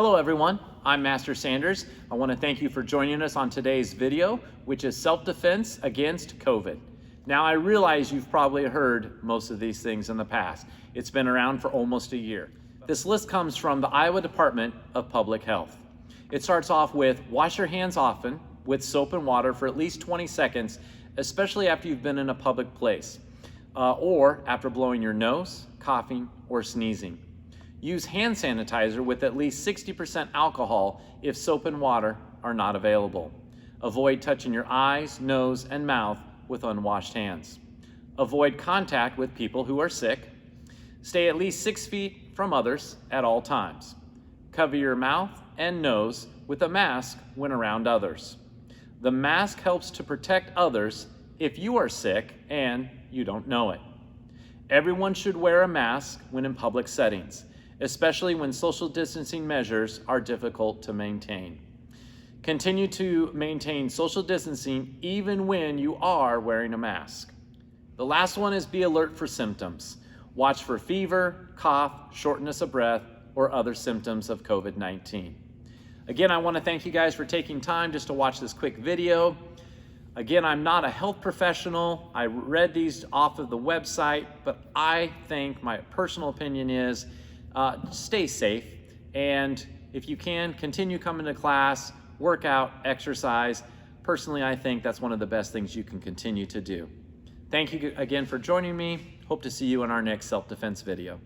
Hello everyone, I'm Master Sanders. I want to thank you for joining us on today's video, which is self-defense against COVID. Now I realize you've probably heard most of these things in the past. It's been around for almost a year. This list comes from the Iowa Department of Public Health. It starts off with wash your hands often with soap and water for at least 20 seconds, especially after you've been in a public place, or after blowing your nose, coughing, or sneezing. Use hand sanitizer with at least 60% alcohol if soap and water are not available. Avoid touching your eyes, nose, and mouth with unwashed hands. Avoid contact with people who are sick. Stay at least 6 feet from others at all times. Cover your mouth and nose with a mask when around others. The mask helps to protect others if you are sick and you don't know it. Everyone should wear a mask when in public settings, especially when social distancing measures are difficult to maintain. Continue to maintain social distancing even when you are wearing a mask. The last one is be alert for symptoms. Watch for fever, cough, shortness of breath, or other symptoms of COVID-19. Again, I want to thank you guys for taking time just to watch this quick video. Again, I'm not a health professional. I read these off of the website, but I think my personal opinion is stay safe, and if you can, continue coming to class, work out, exercise. Personally, I think that's one of the best things you can continue to do. Thank you again for joining me. Hope to see you in our next self-defense video.